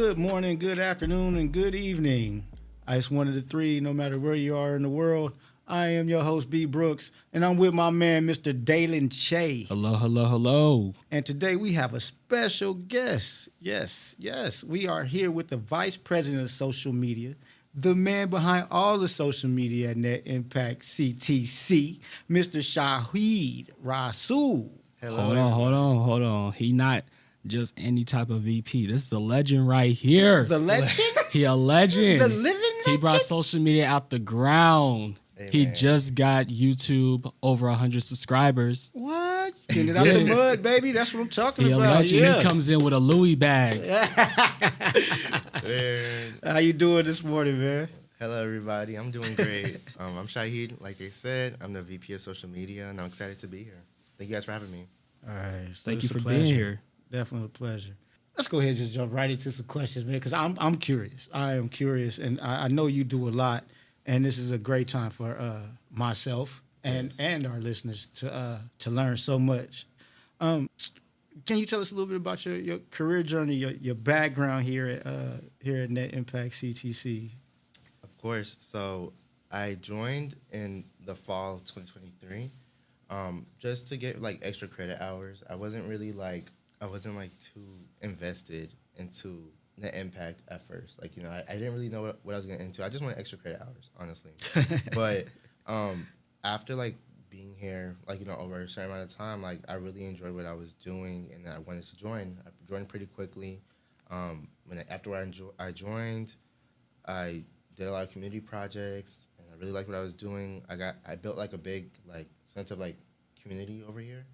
good morning, good afternoon, and good evening. It's one of the three, no matter where you are in the world. I am your host, B. Brooks, and I'm with my man, Mr. Dalen Che. Hello, hello, hello. And today we have a special guest. Yes, we are here with the Vice President of Social Media, the man behind all the social media at Net Impact CTC, Mr. Shahid Rasul. Hold on. He not just any type of VP. This is a legend right here. The legend? He a legend. The living He brought legend? social media out the ground. He man. just got YouTube over 100 subscribers. What? Getting it out the mud, baby. That's what I'm talking He a about. legend. Yeah. He comes in with a Louis bag. Man. How you doing this morning, man? Hello, everybody. I'm doing great. I'm Shahid. Like they said, I'm the VP of social media, and I'm excited to be here. Thank you guys for having me. All right. So Thank it's you a for being pleasure. here. Definitely a pleasure. Let's go ahead and just jump right into some questions, man, because I'm curious. I am curious, and I know you do a lot, and this is a great time for myself and our listeners to learn so much. Can you tell us a little bit about your career journey, your background here at Net Impact CTC? Of course. So I joined in the fall of 2023, just to get like extra credit hours. I wasn't too invested into the impact at first. Like, I didn't really know what I was getting into. I just wanted extra credit hours, honestly. But after like being here, over a certain amount of time, like I really enjoyed what I was doing, and I wanted to join. I joined pretty quickly. After I joined, I did a lot of community projects, and I really liked what I was doing. I built like a big sense of like community over here.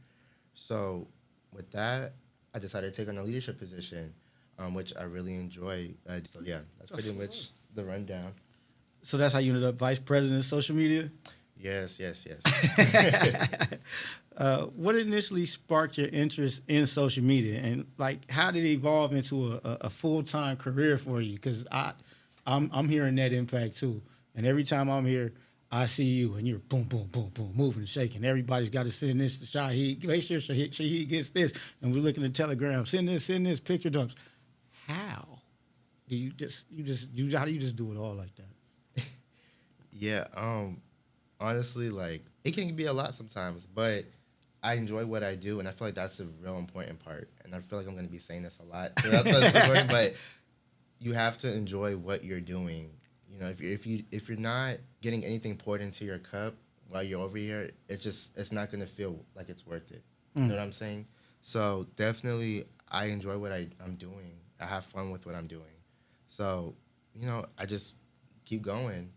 So with that, I decided to take on a leadership position, which I really enjoy. So yeah, that's pretty much the rundown. So that's how you ended up vice president of social media? Yes. What initially sparked your interest in social media, and like how did it evolve into a full-time career for you? Because I'm here in Net Impact too, and every time I'm here, I see you, and you're boom, boom, boom, boom, moving and shaking. Everybody's got to send this to Shahid. Make sure Shahid gets this, and we're looking at Telegram. Send this picture dumps. How do you how do you just do it all like that? Yeah. Honestly, like it can be a lot sometimes, but I enjoy what I do, and I feel like that's a real important part. And I feel like I'm going to be saying this a lot throughout the recording, but you have to enjoy what you're doing. If you're not getting anything poured into your cup while you're over here, it's not going to feel like it's worth it. You know what I'm saying? So definitely, I enjoy what I'm doing. I have fun with what I'm doing. So I just keep going,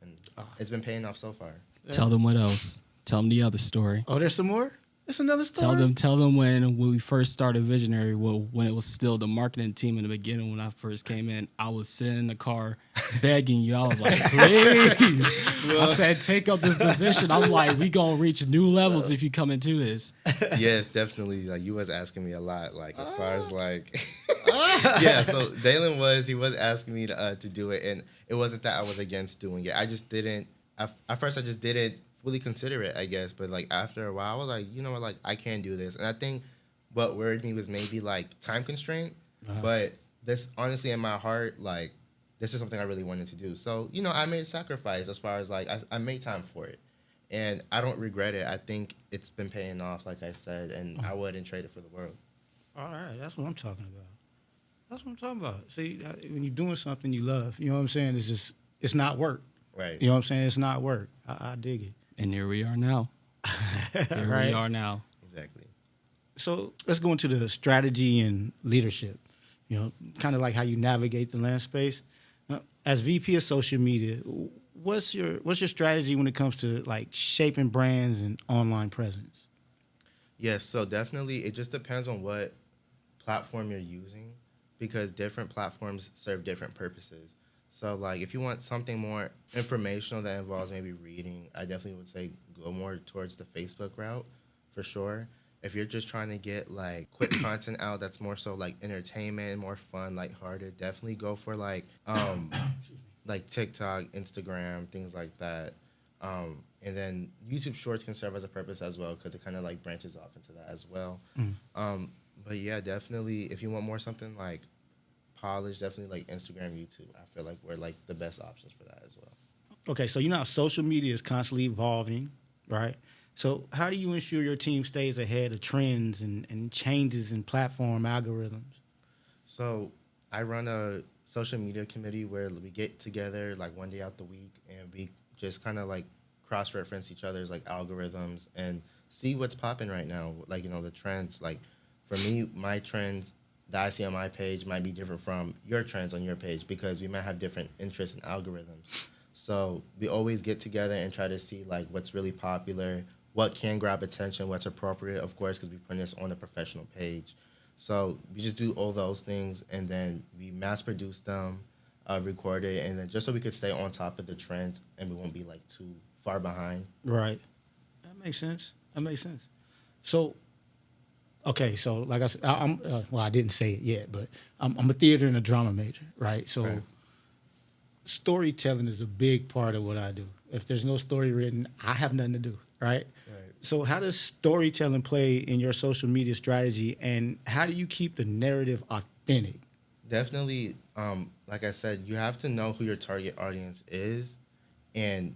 and it's been paying off so far. Tell them what else. Tell them the other story. Oh, there's some more? There's another story? Tell them when we first started Visionary, when it was still the marketing team in the beginning, when I first came in, I was sitting in the car begging you. I was like, please. I said, take up this position. I'm like, we going to reach new levels if you come into this. Yes, definitely. Like you was asking me a lot, like as far as like, yeah. So Dalen was asking me to do it, and it wasn't that I was against doing it. I just didn't. At first, I just didn't fully consider it, I guess. But like after a while, I was like, you know what, like I can do this. And I think what worried me was maybe like time constraint. But this honestly in my heart, like this is something I really wanted to do. So I made a sacrifice as far as like I made time for it, and I don't regret it. I think it's been paying off, like I said, and I wouldn't trade it for the world. All right, that's what I'm talking about. See, when you're doing something you love, you know what I'm saying? It's not work. Right. You know what I'm saying? It's not work. I dig it. And here we are now. Right. We are now. Exactly. So let's go into the strategy and leadership. Kind of like how you navigate the land space. As VP of social media, what's your strategy when it comes to like shaping brands and online presence? Yes, so definitely it just depends on what platform you're using, because different platforms serve different purposes. So like if you want something more informational that involves maybe reading, I definitely would say go more towards the Facebook route for sure. If you're just trying to get like quick content out that's more so like entertainment, more fun, lighthearted, definitely go for like TikTok, Instagram, things like that. And then YouTube Shorts can serve as a purpose as well, because it kind of like branches off into that as well. But yeah, definitely if you want more something like polished, definitely like Instagram, YouTube. I feel like we're like the best options for that as well. Okay, so you know how social media is constantly evolving, right? So how do you ensure your team stays ahead of trends and changes in platform algorithms? So I run a social media committee where we get together like one day out the week and we just kind of like cross reference each other's like algorithms and see what's popping right now. Like, the trends. Like for me, my trends that I see on my page might be different from your trends on your page because we might have different interests and algorithms. So we always get together and try to see like what's really popular, what can grab attention, what's appropriate, of course, because we put this on a professional page. So we just do all those things, and then we mass produce them, record it, and then just so we could stay on top of the trend, and we won't be like too far behind. Right. That makes sense. That makes sense. So, okay, so like I said, I'm well, I didn't say it yet, but I'm a theater and a drama major, right? So, Right. storytelling is a big part of what I do. If there's no story written, I have nothing to do, right? Right. So, how does storytelling play in your social media strategy, and how do you keep the narrative authentic? Definitely, like I said, you have to know who your target audience is, and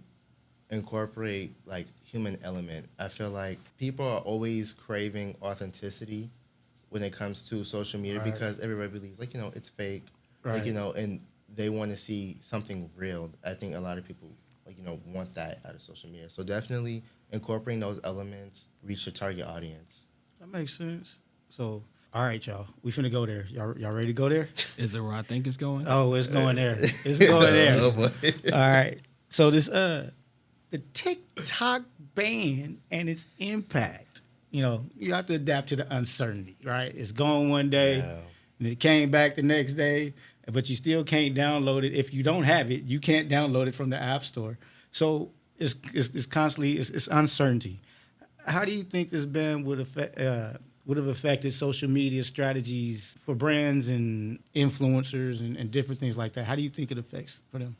incorporate like human element. I feel like people are always craving authenticity when it comes to social media Right. because everybody believes like it's fake, like Right. and they want to see something real. I think a lot of people like want that out of social media. So definitely incorporating those elements reach your target audience. That makes sense. So, all right, y'all, we finna go there. Y'all ready to go there? Is it where I think it's going? Oh, it's going there. It's going there. Oh, boy. All right. So this the TikTok ban and its impact. You have to adapt to the uncertainty, right? It's gone one day Yeah. and it came back the next day, but you still can't download it. If you don't have it, you can't download it from the App Store. So it's constantly it's uncertainty. How do you think this ban would have affected social media strategies for brands and influencers and different things like that? How do you think it affects for them?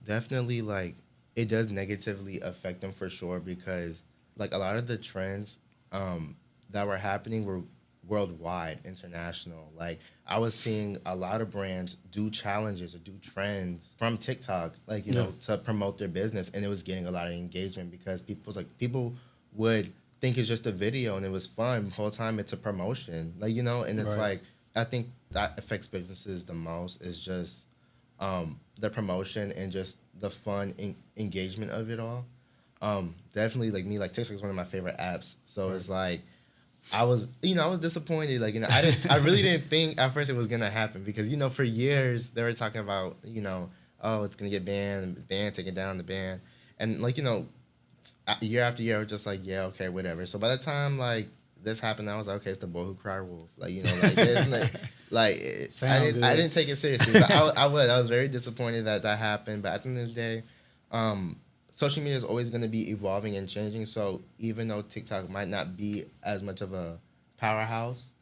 Definitely, like it does negatively affect them for sure because like a lot of the trends that were happening were worldwide, international. Like I was seeing a lot of brands do challenges or do trends from TikTok, like to promote their business, and it was getting a lot of engagement because people would think it's just a video and it was fun. The whole time it's a promotion, and it's Right. like I think that affects businesses the most is just the promotion and just the fun engagement of it all. Definitely like me, like TikTok is one of my favorite apps. So it's like I was disappointed. Like, I really didn't think at first it was gonna happen because for years they were talking about oh it's gonna get banned, taken down the ban, and year after year I was just like yeah okay whatever. So by the time like this happened, I was like okay it's the boy who cried wolf. I didn't take it seriously. But I was very disappointed that happened. But at the end of the day, social media is always going to be evolving and changing. So even though TikTok might not be as much of a powerhouse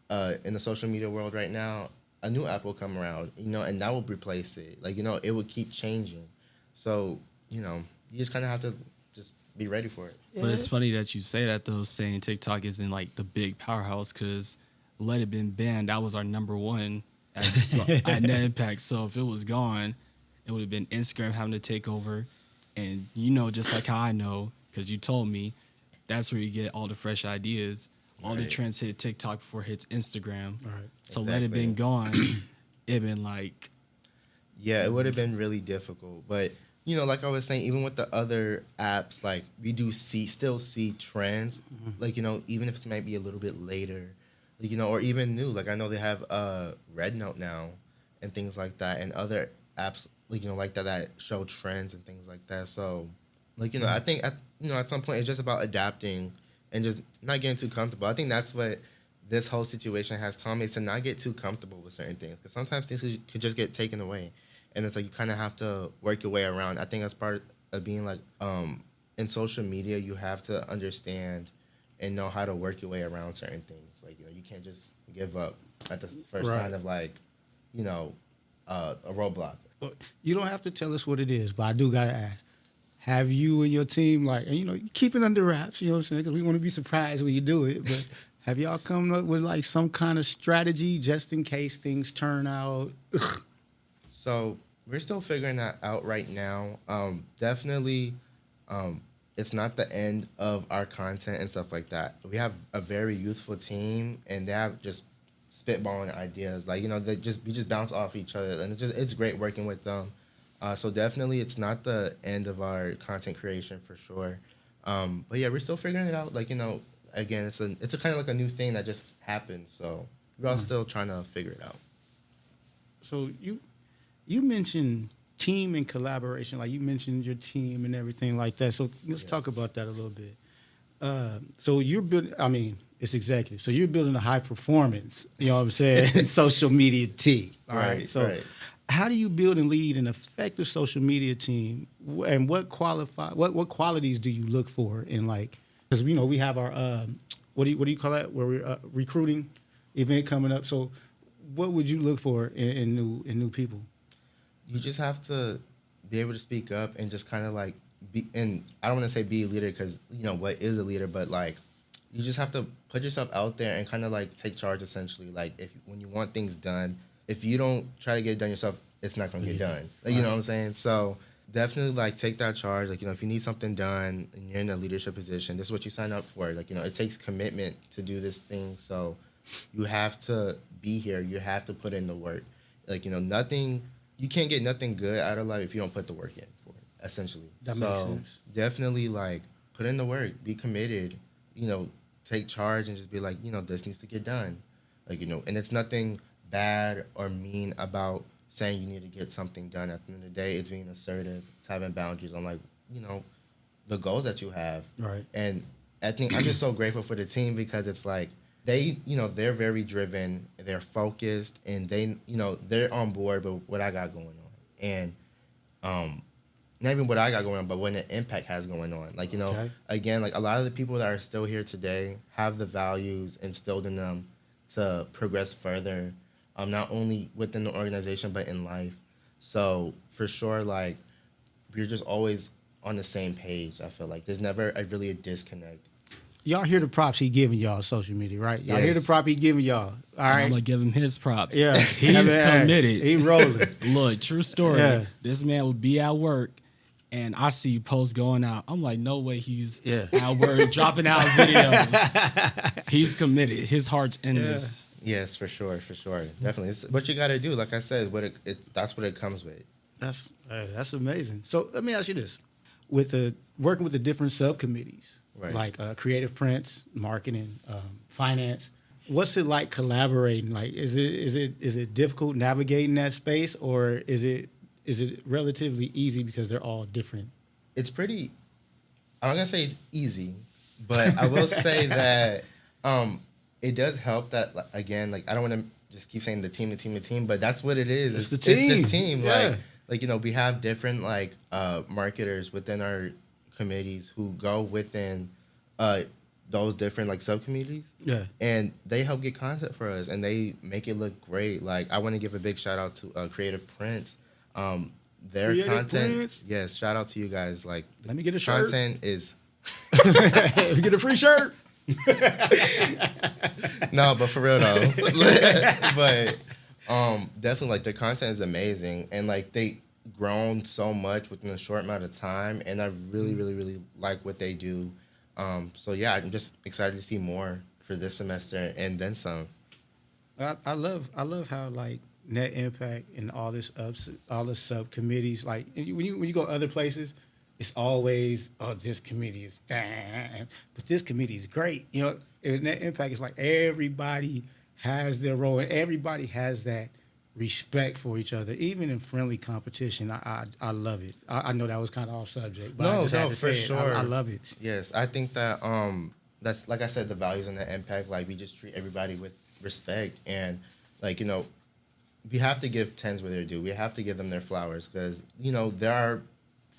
in the social media world right now, a new app will come around, and that will replace it. It will keep changing. So, you just kind of have to just be ready for it. But it's funny that you say that though, saying TikTok isn't like the big powerhouse because Let It Been banned. That was our number one at Net Impact. So if it was gone, it would have been Instagram having to take over. And just like how I know, because you told me, that's where you get all the fresh ideas. All the Right. trends hit TikTok before it hits Instagram. Right. So Let It Been Exactly. gone, it been like, Yeah, it would have been really difficult. But like I was saying, even with the other apps, like we do still see trends. Like even if it's maybe a little bit later, or even new. Like I know they have Red Note now, and things like that, and other apps like that show trends and things like that. So, I think at some point it's just about adapting and just not getting too comfortable. I think that's what this whole situation has taught me is to not get too comfortable with certain things because sometimes things could just get taken away, and it's like you kind of have to work your way around. I think as part of being like in social media, you have to understand and know how to work your way around certain things. Like you can't just give up at the first Right. sign of like a roadblock. Well, you don't have to tell us what it is, but I do gotta ask: have you and your team and you keep it under wraps? You know what I'm saying? Because we want to be surprised when you do it. But Have y'all come up with like some kind of strategy just in case things turn out? So we're still figuring that out right now. Definitely, it's not the end of our content and stuff like that. We have a very youthful team, and they have just spitballing ideas. Like we just bounce off each other, and it's great working with them. So definitely, it's not the end of our content creation for sure. But yeah, we're still figuring it out. Like again, it's a kind of like a new thing that just happened. So we're all still trying to figure it out. So you mentioned team and collaboration, like you mentioned your team and everything like that. So let's talk Yes. about that a little bit. So you're building. I mean, it's executive. So you're building a high performance. You know what I'm saying? social media team. All right. Right, So right. how do you build and lead an effective social media team? And what qualities do you look for in like? Because we have our what do you call that? Where we're recruiting event coming up. So what would you look for in new people? You just have to be able to speak up and just kind of like be. And I don't want to say be a leader because what is a leader, but like you just have to put yourself out there and kind of like take charge. Essentially, like when you want things done, if you don't try to get it done yourself, it's not gonna get done. Like, you know what I'm saying? So definitely like take that charge. Like if you need something done and you're in a leadership position, this is what you sign up for. Like it takes commitment to do this thing. So you have to be here. You have to put in the work. Like nothing. You can't get nothing good out of life if you don't put the work in for it, essentially. That makes sense. Definitely like put in the work, be committed, take charge and just be like, this needs to get done. Like, and it's nothing bad or mean about saying you need to get something done. At the end of the day, it's being assertive, it's having boundaries on like, the goals that you have. Right. And I think I'm just so grateful for the team because it's like they're very driven, they're focused, and they're on board with what I got going on. And not even what I got going on, but what the impact has going on. Like, Okay. again, like a lot of the people that are still here today have the values instilled in them to progress further, not only within the organization, but in life. So for sure, like we're just always on the same page. I feel like there's never really a disconnect. Y'all hear the props he giving y'all on social media, right? Y'all hear the Yes. prop he giving y'all. All I'm right. gonna give him his props. Yeah. He's I mean, hey, committed. he rolling. Look, true story. Yeah. This man would be at work, and I see posts going out. I'm like, no way he's at work dropping out videos. He's committed. His heart's in this. Yes, for sure, definitely. It's what you got to do. Like I said, that's what it comes with. That's amazing. So let me ask you this: with working with the different subcommittees, Right. like creative prints, marketing, finance, what's it like collaborating? Like, is it difficult navigating that space, or is it relatively easy because they're all different? It's pretty. I'm not gonna say it's easy, but I will say that it does help that again. Like I don't want to just keep saying the team, but that's what it is. It's the team. It's the team. Yeah. Like we have different like marketers within our committees who go within those different like subcommittees. Yeah. And they help get content for us, and they make it look great. Like I want to give a big shout out to Creative Prints. Their Creative content, Prints? yes. Shout out to you guys. Like, Let me get a shirt. content is You get a free shirt. no, but for real though. But definitely like their content is amazing, and like they grown so much within a short amount of time, and I really, really, really like what they do. So yeah, I'm just excited to see more for this semester and then some. I love how like net impact and all the subcommittees, like when you go other places, it's always this committee is but this committee is great. And net impact is like everybody has their role and everybody has that respect for each other, even in friendly competition. I love it. I know that was kind of off subject, but I just had to for say sure. it. I love it. Yes, I think that that's like I said, the values and the impact. Like we just treat everybody with respect, and like we have to give tens where they're due. We have to give them their flowers because there are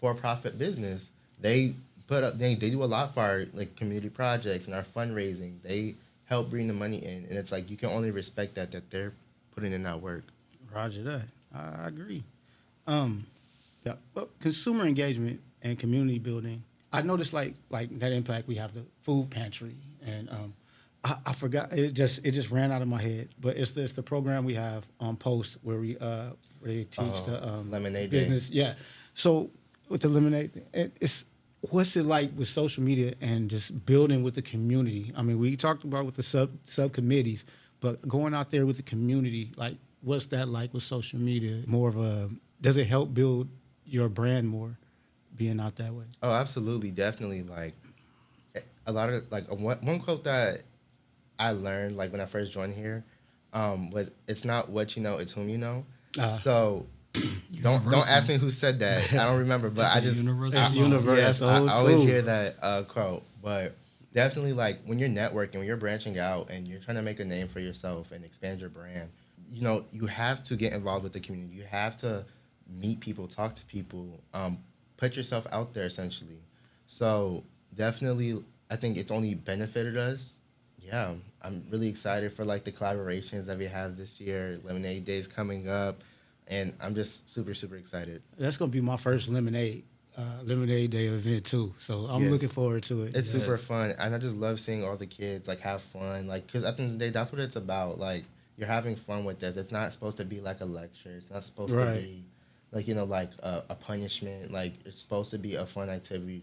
for-profit business. They put up, they do a lot for our like community projects and our fundraising. They help bring the money in, and it's like you can only respect that they're putting in that work. Roger that. I agree. Yeah, but consumer engagement and community building. I noticed like that impact. We have the food pantry, and I forgot. It just ran out of my head. But it's the program we have on Post where where they teach the Lemonade Day. business. Yeah. So with the lemonade, it's what's it like with social media and just building with the community? I mean, we talked about with the subcommittees, but going out there with the community, like what's that like with social media? More of a does it help build your brand more being out that way? Oh, absolutely, definitely. Like a lot of like one quote that I learned like when I first joined here was it's not what you know, it's whom you know. So don't Universal. ask me who said that. I don't remember, but That's I a just universal It's law. universal. yes, That's old I always school. hear that quote. But definitely like when you're networking, when you're branching out and you're trying to make a name for yourself and expand your brand, you know, you have to get involved with the community. You have to meet people, talk to people, put yourself out there essentially. So definitely, I think it's only benefited us. Yeah, I'm really excited for like the collaborations that we have this year. Lemonade Day is coming up, and I'm just super super excited. That's gonna be my first lemonade day event too. So I'm looking Yes. forward to it. It's super Yes. fun, and I just love seeing all the kids like have fun. Like, cause at the end of the day, that's what it's about. Like, you're having fun with this. It's not supposed to be like a lecture. It's not supposed to Right. be like like a punishment. Like, it's supposed to be a fun activity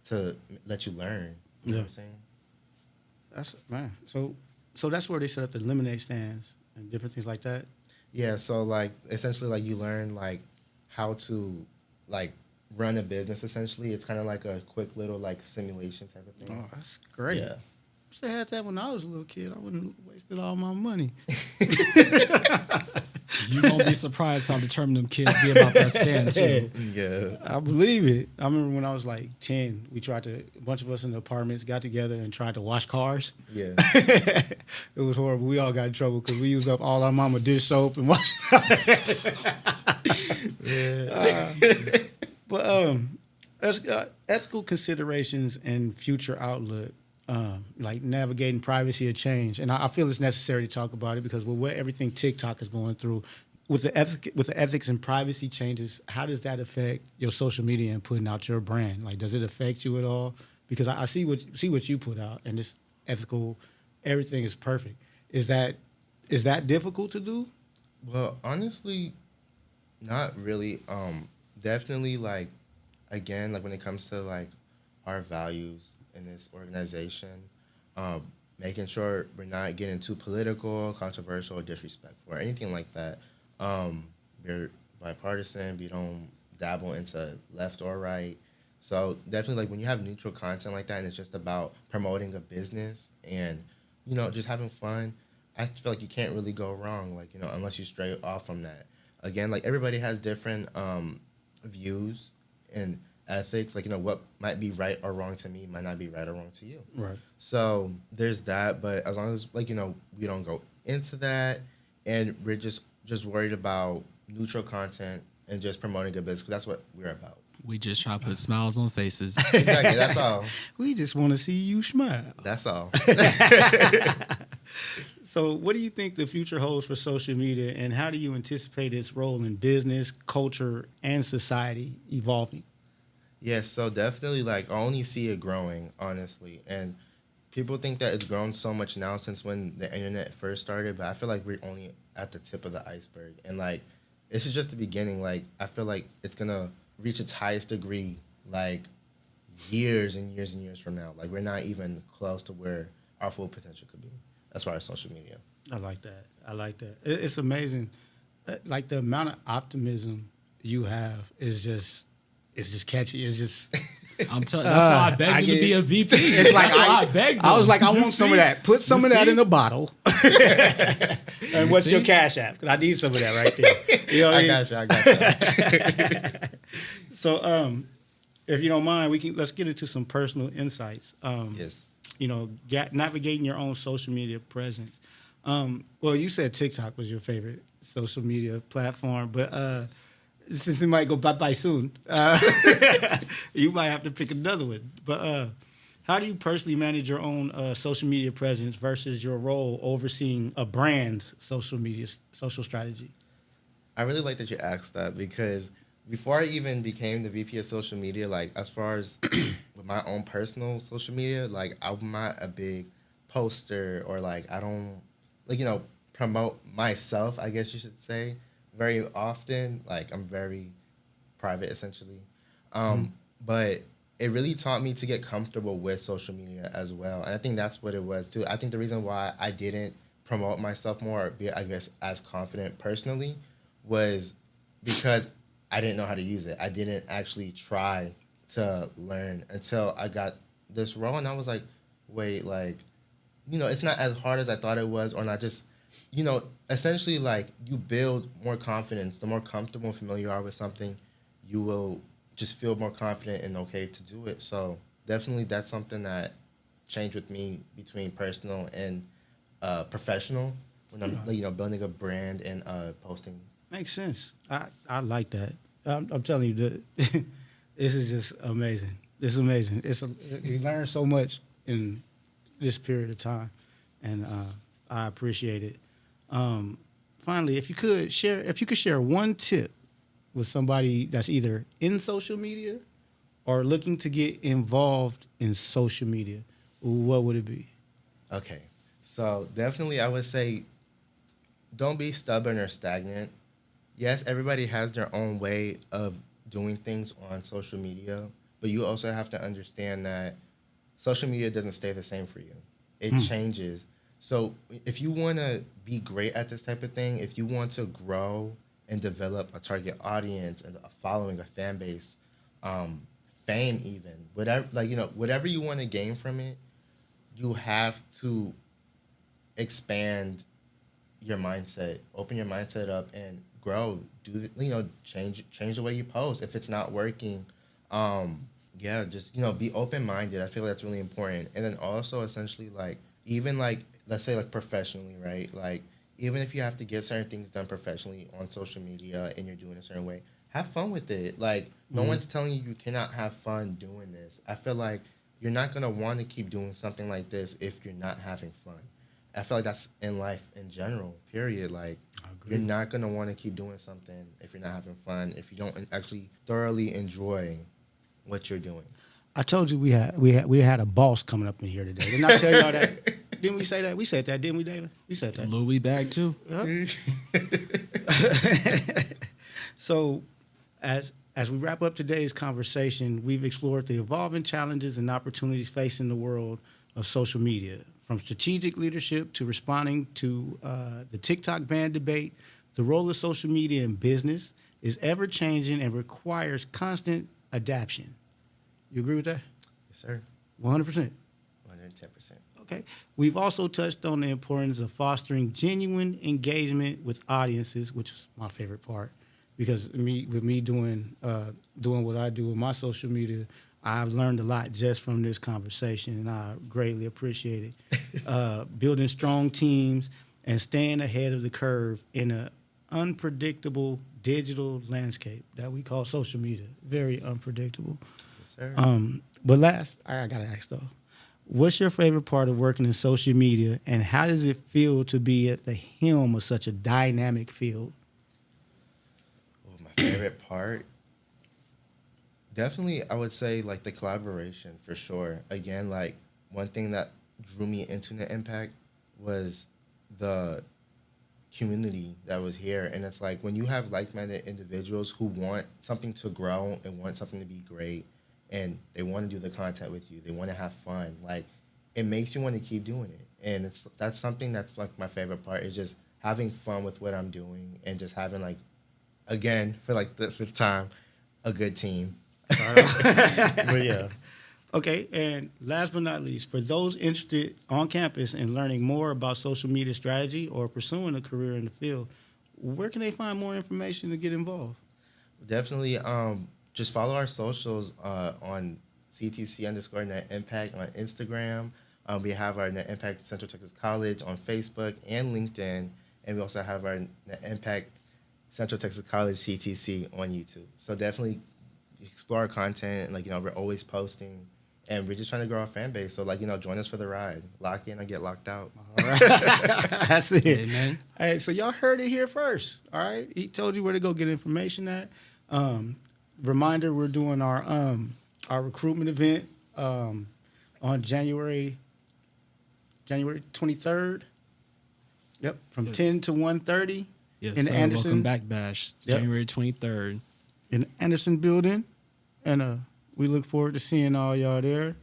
to let you learn. You know Yeah. what I'm saying? That's man. So that's where they set up the lemonade stands and different things like that. Yeah. So like, essentially, like you learn like how to like run a business. Essentially, it's kind of like a quick little like simulation type of thing. Oh, that's great. Yeah. Wish they had that when I was a little kid. I wouldn't have wasted all my money. You won't be surprised how determined them kids be about that stand too. Yeah. I believe it. I remember when I was like 10, a bunch of us in the apartments got together and tried to wash cars. Yeah. It was horrible. We all got in trouble because we used up all our mama dish soap and wash. Yeah. But ethical considerations and future outlook, like navigating privacy or change, and I feel it's necessary to talk about it because with what everything TikTok is going through, with the ethics and privacy changes, how does that affect your social media and putting out your brand? Like, does it affect you at all? Because I see what you put out, and it's ethical. Everything is perfect. Is that difficult to do? Well, honestly, not really. Definitely like again, like when it comes to like our values in this organization, um, making sure we're not getting too political, controversial, or disrespectful, or anything like that. We're bipartisan. We don't dabble into left or right. So definitely, like when you have neutral content like that, and it's just about promoting a business and just having fun. I feel like you can't really go wrong, like unless you stray off from that. Again, like everybody has different views and ethics. Like what might be right or wrong to me might not be right or wrong to you. Right. So there's that. But as long as like we don't go into that, and we're just worried about neutral content and just promoting a business. 'Cause that's what we're about. We just try to put smiles on faces. Exactly. That's all. We just want to see you smile. That's all. So, what do you think the future holds for social media, and how do you anticipate its role in business, culture, and society evolving? Yes, so definitely like I only see it growing, honestly. And people think that it's grown so much now since when the internet first started, but I feel like we're only at the tip of the iceberg. And like this is just the beginning. Like I feel like it's gonna reach its highest degree like years and years and years from now. Like we're not even close to where our full potential could be as far as social media. I like that. It's amazing. Like the amount of optimism you have it's just catchy. It's just. I'm telling you, that's why I begged I him to get be it. a VP. It's like That's why I begged him. I was like, I You want some of see? that. Put some You of that see? in a bottle. And what's your see? cash app? Because I need some of that right there. You know what I got you. So, if you don't mind, let's get into some personal insights. Yes. Navigating your own social media presence. Well, you said TikTok was your favorite social media platform, but since it might go bye-bye soon, you might have to pick another one. But how do you personally manage your own social media presence versus your role overseeing a brand's social strategy? I really like that you asked that because before I even became the VP of social media, like as far as with my own personal social media, like I'm not a big poster or like I don't like promote myself, I guess you should say, very often. Like I'm very private essentially. But it really taught me to get comfortable with social media as well. And I think that's what it was too. I think the reason why I didn't promote myself more, or be I guess as confident personally, was because I didn't know how to use it. I didn't actually try to learn until I got this role, and I was like, wait, like, it's not as hard as I thought it was, or not just, essentially like you build more confidence. The more comfortable and familiar you are with something, you will just feel more confident and okay to do it. So definitely that's something that changed with me between personal and professional when I'm building a brand and posting. Makes sense. I like that. I'm telling you that this is just amazing. This is amazing. You learn so much in this period of time, and I appreciate it. Finally, if you could share one tip with somebody that's either in social media or looking to get involved in social media, what would it be? Okay, so definitely I would say don't be stubborn or stagnant. Yes, everybody has their own way of doing things on social media, but you also have to understand that social media doesn't stay the same for you. It changes. So if you want to be great at this type of thing, if you want to grow and develop a target audience and a following, a fan base, fame even, whatever, like, whatever you want to gain from it, you have to expand your mindset, open your mindset up and grow. Change the way you post. If it's not working, yeah, just be open minded. I feel that's really important. And then also essentially like even like let's say like professionally, right? Like even if you have to get certain things done professionally on social media and you're doing a certain way, have fun with it. Like no one's telling you cannot have fun doing this. I feel like you're not gonna want to keep doing something like this if you're not having fun. I feel like that's in life in general, period. Like you're not gonna want to keep doing something if you're not having fun, if you don't actually thoroughly enjoy what you're doing. I told you we had a boss coming up in here today. Didn't I tell y'all that? Didn't we say that? We said that, didn't we, David? We said that. Louis bag too. So, as we wrap up today's conversation, we've explored the evolving challenges and opportunities facing the world of social media, from strategic leadership to responding to the TikTok ban debate. The role of social media in business is ever changing and requires constant adaptation. You agree with that? Yes, sir. 100%. 110%. Okay. We've also touched on the importance of fostering genuine engagement with audiences, which is my favorite part, because with me doing what I do with my social media, I've learned a lot just from this conversation, and I greatly appreciate it. Building strong teams and staying ahead of the curve in an unpredictable digital landscape that we call social media. Very unpredictable. Yes, sir. But last, I gotta ask though, what's your favorite part of working in social media, and how does it feel to be at the helm of such a dynamic field? Well, my favorite part, definitely, I would say like the collaboration for sure. Again, like one thing that drew me into the Impact was the community that was here, and it's like when you have like-minded individuals who want something to grow and want something to be great, and they want to do the content with you, they want to have fun, like it makes you want to keep doing it. And that's something that's like my favorite part, is just having fun with what I'm doing and just having like, again, for like the fifth time, a good team. But yeah. Okay, and last but not least, for those interested on campus in learning more about social media strategy or pursuing a career in the field, where can they find more information to get involved? Definitely just follow our socials on CTC_Net Impact on Instagram. We have our Net Impact Central Texas College on Facebook and LinkedIn. And we also have our Net Impact Central Texas College CTC on YouTube. So definitely explore our content. Like, we're always posting. And we're just trying to grow our fan base. So, like, join us for the ride. Lock in or get locked out. All right. That's it. Amen. Hey, so y'all heard it here first. All right. He told you where to go get information at. Reminder, we're doing our recruitment event on January January 23rd. Yep, from Yes. 10 to 1:30 Yes, in sir. the Anderson Welcome back, Bash. Yep. January 23rd. in the Anderson building, and we look forward to seeing all y'all there.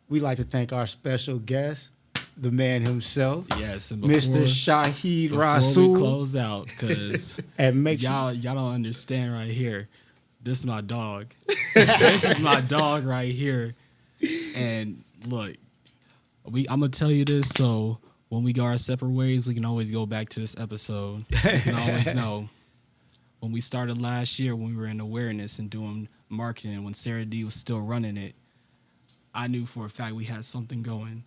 We'd like to thank our special guest, the man himself, Yes, and Mr. Shahid before we Rasul, close out, because and make sure y'all don't understand right here. This is my dog. This is my dog right here. And look, I'm gonna tell you this, so when we go our separate ways, we can always go back to this episode. So you can always know. When we started last year, when we were in awareness and doing marketing, when Sarah D was still running it, I knew for a fact we had something going.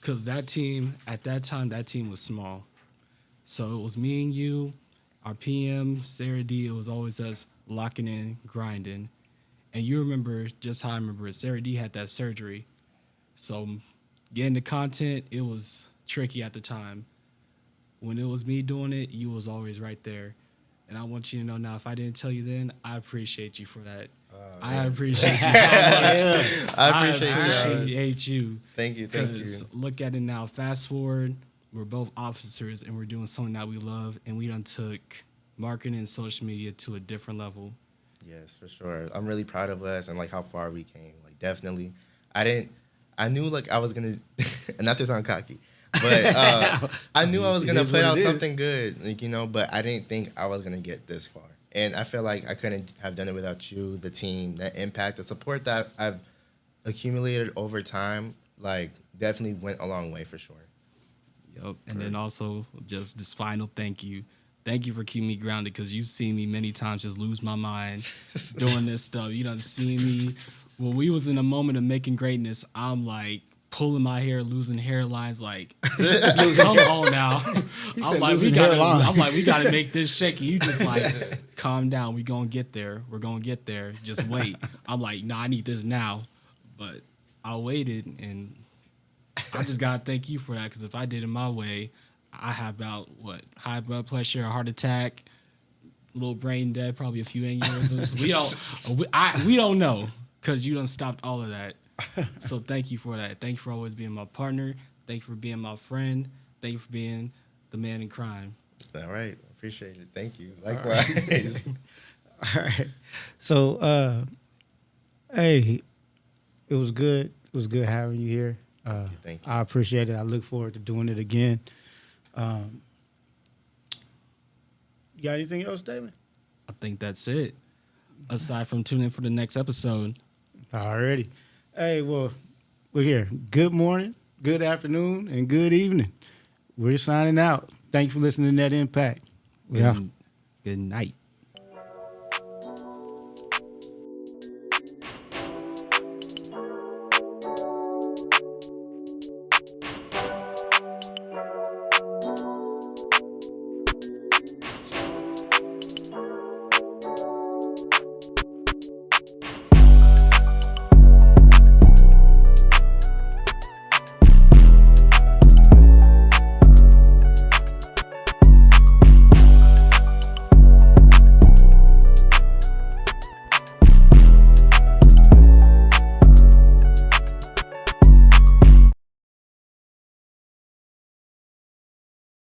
Because that team, at that time, that team was small. So it was me and you, our PM, Sarah D. It was always us locking in, grinding. And you remember just how I remember it. Sarah D had that surgery. So getting the content, it was tricky at the time. When it was me doing it, you was always right there. And I want you to know now, if I didn't tell you then, I appreciate you for that. I appreciate you so much. I appreciate you. Thank you. Because look at it now. Fast forward, we're both officers and we're doing something that we love, and we done took marketing and social media to a different level. Yes, for sure. I'm really proud of us and like how far we came. Like definitely, I knew like I was gonna, not to sound cocky, but I knew I was gonna is put what out it is. something good, like but I didn't think I was gonna get this far. And I feel like I couldn't have done it without you, the team, the impact, the support that I've accumulated over time. Like definitely went a long way for sure. Yep. And then also just this final thank you. Thank you for keeping me grounded, because you've seen me many times just lose my mind doing this stuff. You done seen me when we was in a moment of making greatness. I'm like pulling my hair, losing hairlines. Like, come on now. said losing hairline. I'm like, we gotta make this shaky. You just like, calm down. We gonna get there. We're gonna get there. Just wait. I'm like, nah, I need this now. But I waited, and I just gotta thank you for that, because if I did it my way, I have about high blood pressure, a heart attack, a little brain dead, probably a few aneurysms. We don't know, because you done stopped all of that. So thank you for that. Thank you for always being my partner. Thank you for being my friend. Thank you for being the man in crime. All right, appreciate it. Thank you. Likewise. All right. So, hey, it was good. It was good having you here. Thank you. I appreciate it. I look forward to doing it again. You got anything else, David? I think that's it. Aside from tuning in for the next episode. Alrighty. Hey, well, we're here. Good morning, good afternoon, and good evening. We're signing out. Thank you for listening to Net Impact. Yeah. Good night.